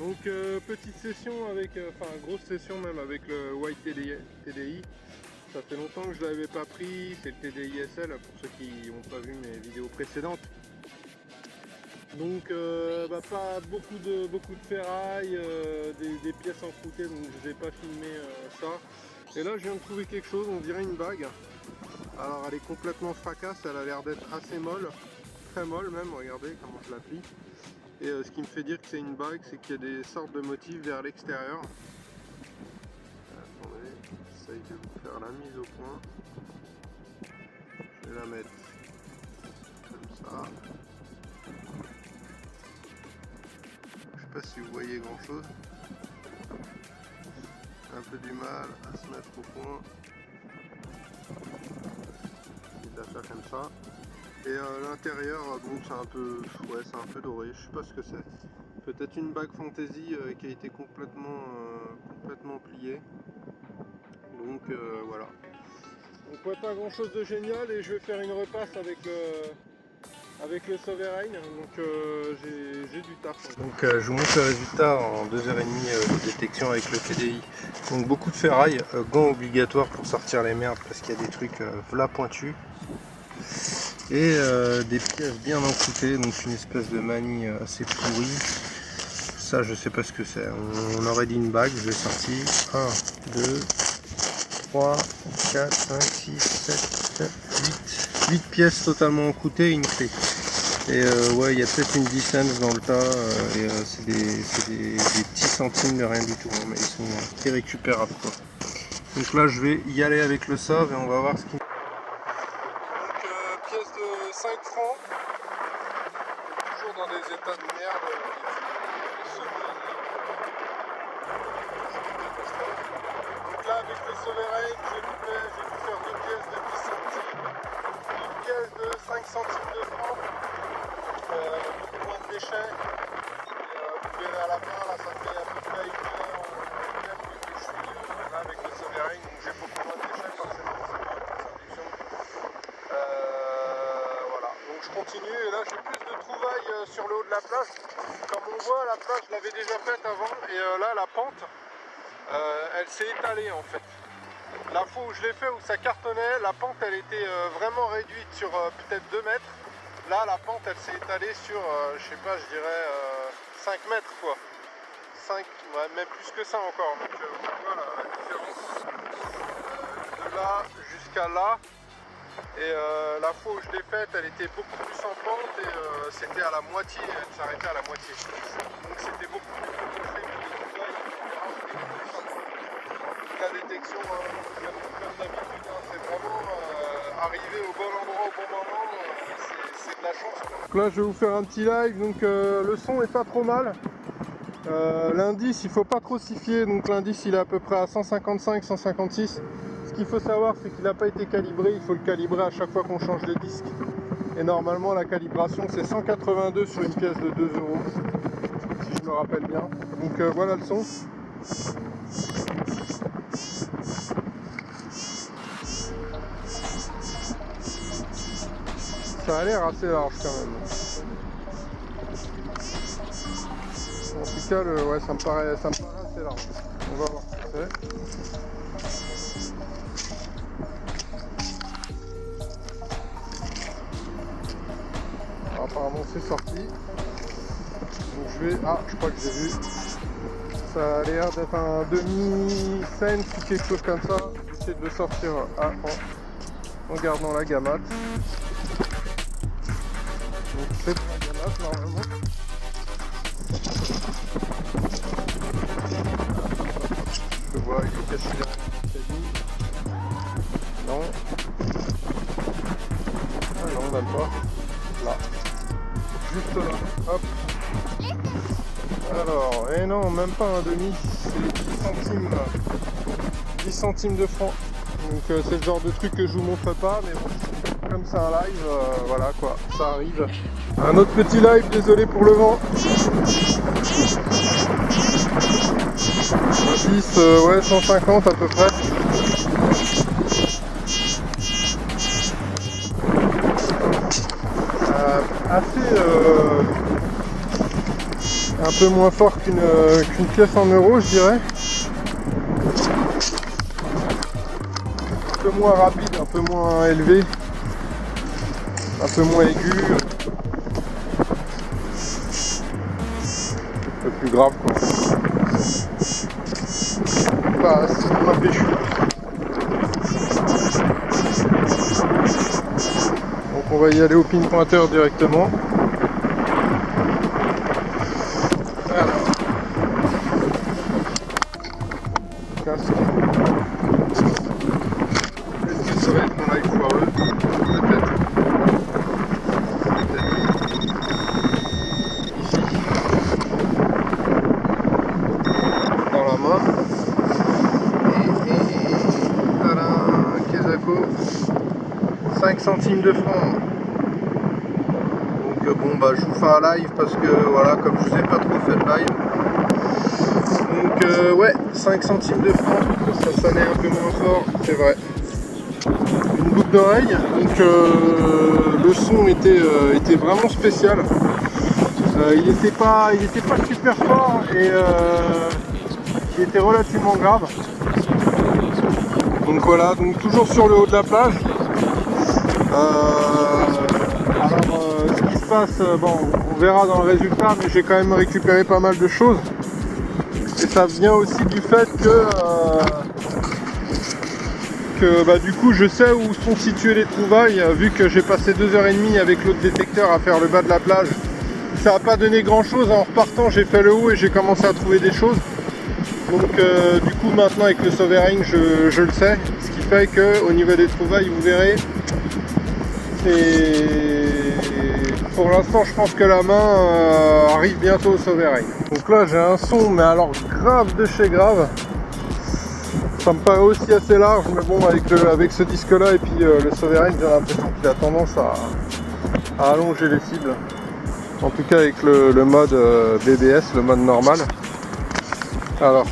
Donc petite session avec, enfin grosse session même avec le White TDI. Ça fait longtemps que je ne l'avais pas pris, c'est le TDI SL pour ceux qui n'ont pas vu mes vidéos précédentes. Donc pas beaucoup de ferraille, des pièces encroûtées, donc je n'ai pas filmé ça. Et là je viens de trouver quelque chose, on dirait une bague. Alors elle est complètement fracasse, elle a l'air d'être assez molle, très molle même, regardez comment je la plie. Et ce qui me fait dire que c'est une bague, c'est qu'il y a des sortes de motifs vers l'extérieur. Attendez, j'essaye de vous faire la mise au point. Je vais la mettre comme ça. Je sais pas si vous voyez grand chose. Un peu du mal à se mettre au point. Je vais la faire comme ça. Et l'intérieur, bon, c'est un peu, ouais, c'est un peu doré. Je sais pas ce que c'est. Peut-être une bague fantaisie qui a été complètement pliée. Donc voilà. Donc ouais, pas grand chose de génial et je vais faire une repasse avec le Sovereign. Donc j'ai du taf. Donc je vous montre le résultat en 2h30 de détection avec le TDI. Donc beaucoup de ferraille, gants obligatoires pour sortir les merdes parce qu'il y a des trucs v'là pointus. Et des pièces bien encroûtées, donc une espèce de manie assez pourrie. Ça je sais pas ce que c'est, on aurait dit une bague, je l'ai sorti. 1, 2, 3, 4, 5, 6, 7, 7, 8 pièces totalement encroûtées et une clé. Et ouais, il y a peut-être une distance dans le tas, et c'est des petits centimes de rien du tout, hein, mais ils sont irrécupérables quoi. Donc là je vais y aller avec le SAV et on va voir ce qu'il. Pièce de 5 francs, toujours dans des états de merde. Donc là avec le Sovereign, j'ai dû faire deux pièces de 10 centimes, une pièce de 5 centimes de francs, beaucoup moins de déchets. Vous verrez à la fin, là ça fait à peu près une heure que je suis là avec le Sovereign, donc j'ai beaucoup moins de déchets forcément, c'est pas une production. Voilà, donc je continue et là j'ai plus de trouvailles sur le haut de la plage. Comme on voit, la plage je l'avais déjà faite avant et là la pente elle s'est étalée en fait. La fois où je l'ai fait, où ça cartonnait, la pente elle était vraiment réduite sur peut-être 2 mètres. Là la pente elle s'est étalée sur, je sais pas, je dirais 5 mètres quoi. 5, ouais, même plus que ça encore. Donc voilà la différence de là jusqu'à là. Et la fois où je l'ai faite, elle était beaucoup plus en pente et c'était à la moitié, elle s'arrêtait à la moitié. Donc c'était beaucoup plus prononcé que les trouvailles, la détection, comme d'habitude, c'est vraiment arriver au bon endroit au bon moment, c'est de la chance. Donc là je vais vous faire un petit live, donc le son est pas trop mal. L'indice il faut pas trop s'y fier, donc l'indice il est à peu près à 155-156. Ce qu'il faut savoir c'est qu'il n'a pas été calibré, il faut le calibrer à chaque fois qu'on change les disques. Et normalement la calibration c'est 182 sur une pièce de 2 €, si je me rappelle bien. Donc voilà le son. Ça a l'air assez large quand même. En tout cas, ouais, ça me paraît assez large. On va voir ce que c'est. Alors, apparemment, c'est sorti. Donc je vais. Ah, je crois que j'ai vu. Ça a l'air d'être un demi-cent ou quelque chose comme ça. J'essaie de le sortir en gardant la gamate. Donc c'est pour la gamate normalement. Je vois, il est caché derrière le caddie. Non. Ah non, même pas. Là. Juste là. Hop. Alors, et non, même pas un demi. C'est 10 centimes là. 10 centimes de francs. Donc c'est le genre de truc que je vous montre pas, mais bon. Comme c'est un live, voilà quoi, ça arrive. Un autre petit live, désolé pour le vent. 10, ouais, 150 à peu près. Assez un peu moins fort qu'une pièce en euros, je dirais. Un peu moins rapide, un peu moins élevé, un peu moins aigu. Un peu plus grave quoi. Pas moins péchu. Donc on va y aller au pin pointeur directement. Alors. Casque. Est-ce que ça va être mon live foireux? Peut-être. Ici. Dans la main. Et voilà, Kezako. 5 centimes de franc. Donc bon bah je vous fais un live parce que voilà, comme je vous ai pas trop fait de live. Donc ouais, 5 centimes de franc, ça sonnait un peu moins fort, c'est vrai. Une boucle d'oreille, donc le son était vraiment spécial. Il était pas super fort et il était relativement grave. Donc voilà, donc toujours sur le haut de la plage. Ce qui se passe, bon, on verra dans le résultat, mais j'ai quand même récupéré pas mal de choses. Et ça vient aussi du fait que bah, du coup je sais où sont situées les trouvailles, vu que j'ai passé 2h30 avec l'autre détecteur à faire le bas de la plage. Ça n'a pas donné grand chose, en repartant j'ai fait le haut et j'ai commencé à trouver des choses. Donc du coup maintenant avec le Sovereign je le sais, ce qui fait que au niveau des trouvailles vous verrez, pour l'instant je pense que la main arrive bientôt au Sovereign. Donc là j'ai un son mais alors grave de chez grave. Ça me paraît aussi assez large, mais bon avec ce disque là et puis le Sovereign j'ai l'impression qu'il a tendance à allonger les cibles. En tout cas avec le mode BBS, le mode normal. Alors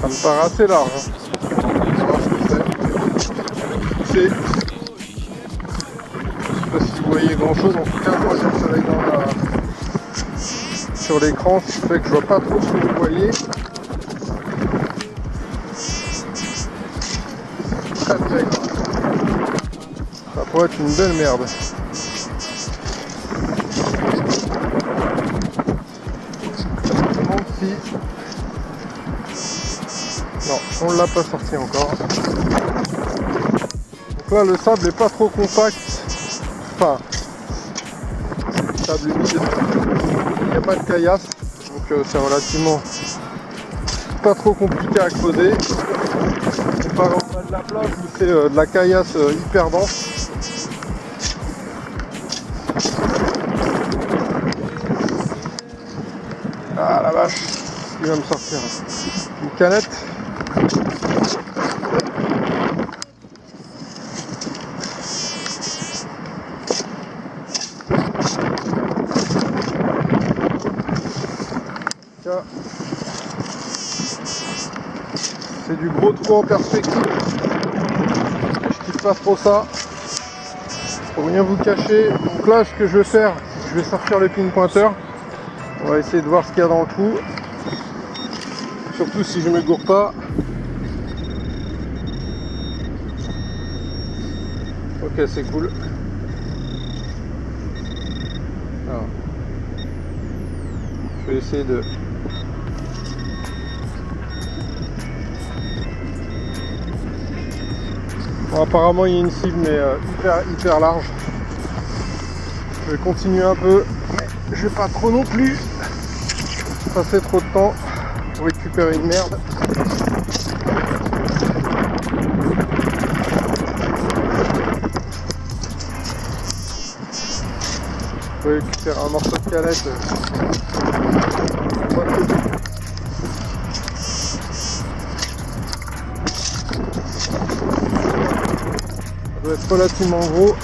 ça me paraît assez large. On va voir ce que c'est. Je sais pas si vous voyez grand chose, en tout cas moi j'ai le soleil sur l'écran, ce qui fait que je vois pas trop ce que vous voyez. Très très grave. Ça pourrait être une belle merde. Je me demande si... Non, on ne l'a pas sorti encore. Donc là le sable est pas trop compact. Enfin, sable humide. Il n'y a pas de caillasse. Donc c'est relativement pas trop compliqué à creuser. Comparé au bas de la plage où c'est de la caillasse hyper dense. Ah la vache, il va me sortir une canette. C'est du gros trou en perspective. Je kiffe pas trop ça. Pour rien vous cacher. Donc là, ce que je vais faire, je vais sortir le pin pointeur. On va essayer de voir ce qu'il y a dans le trou. Surtout si je me gourre pas. Ok, c'est cool. Alors, je vais essayer de... Bon, apparemment il y a une cible mais hyper large. Je vais continuer un peu, mais je vais pas trop non plus passer trop de temps pour récupérer une merde. Je vais récupérer un morceau de calette. Ça doit être relativement gros.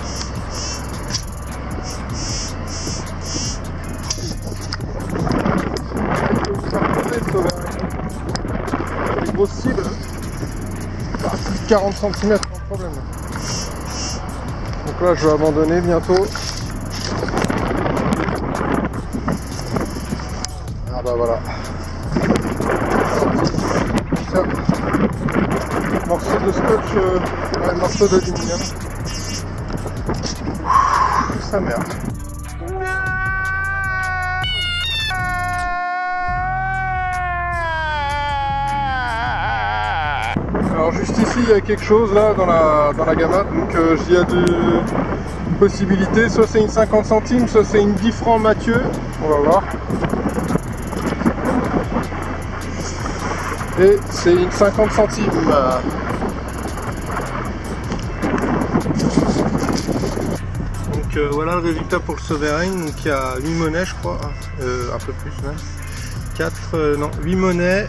Les grosses cibles, plus de 40 cm sans problème. Donc là je vais abandonner bientôt. Ah bah voilà. Tiens. Morceau de scotch, un morceau d'aluminium. Ça merde. Alors juste ici il y a quelque chose là dans la gamma, donc il y a deux possibilités, soit c'est une 50 centimes, soit c'est une 10 francs Mathieu, on va voir. Et c'est une 50 centimes. Donc voilà le résultat pour le Sovereign, donc il y a 8 monnaies je crois, un peu plus même. 8 monnaies,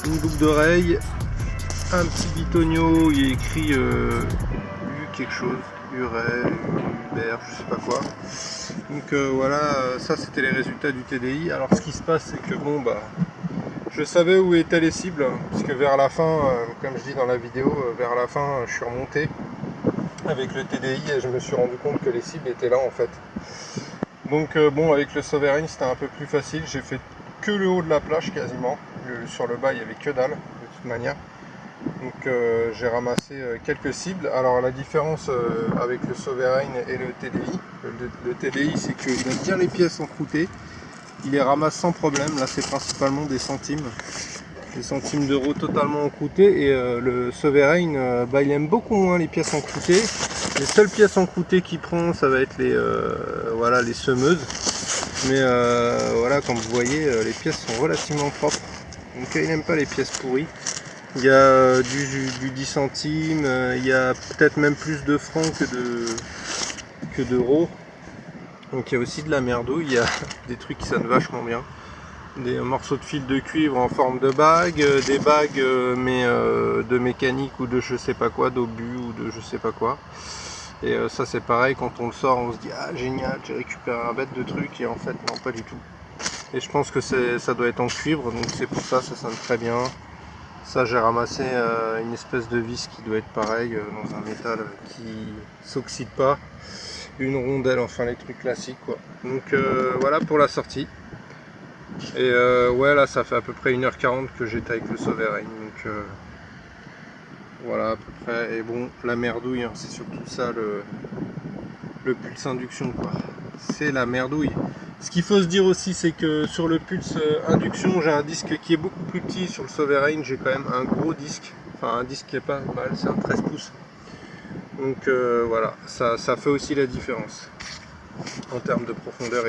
une boucle d'oreille, un petit bitonio, il est écrit quelque chose, Uray, Uber, je sais pas quoi. Donc voilà, ça c'était les résultats du TDI. Alors ce qui se passe c'est que bon bah je savais où étaient les cibles, parce que vers la fin, comme je dis dans la vidéo, vers la fin je suis remonté avec le TDI et je me suis rendu compte que les cibles étaient là en fait. Donc bon, avec le Sovereign c'était un peu plus facile, j'ai fait que le haut de la plage quasiment, sur le bas il n'y avait que dalle de toute manière. Donc j'ai ramassé quelques cibles. Alors la différence avec le Sovereign et le TDI, le TDI c'est qu'il aime bien les pièces encroûtées, il les ramasse sans problème. Là c'est principalement des centimes d'euros totalement encroûtées, et le Sovereign bah, il aime beaucoup moins les pièces encroûtées. Les seules pièces encroûtées qu'il prend ça va être voilà, les semeuses, mais voilà, comme vous voyez les pièces sont relativement propres, donc il n'aime pas les pièces pourries. Il y a du 10 centimes, il y a peut-être même plus de francs que d'euros. Donc il y a aussi de la merdouille, il y a des trucs qui sonnent vachement bien. Des morceaux de fil de cuivre en forme de bague, des bagues mais de mécanique ou de je sais pas quoi, d'obus ou de je sais pas quoi. Et ça c'est pareil, quand on le sort on se dit ah génial, j'ai récupéré un bête de truc, et en fait non, pas du tout. Et je pense que ça doit être en cuivre, donc c'est pour ça sonne très bien. Ça j'ai ramassé une espèce de vis qui doit être pareil, dans un métal qui s'oxyde pas, une rondelle, enfin les trucs classiques quoi. Donc voilà pour la sortie. Et ouais, là ça fait à peu près 1h40 que j'étais avec le Sovereign, donc voilà à peu près. Et bon, la merdouille hein, c'est surtout ça le pulse induction quoi, c'est la merdouille. Ce qu'il faut se dire aussi c'est que sur le pulse induction j'ai un disque qui est beaucoup plus petit. Sur le Sovereign j'ai quand même un gros disque, enfin un disque qui est pas mal, c'est un 13 pouces. Donc voilà, ça fait aussi la différence en termes de profondeur.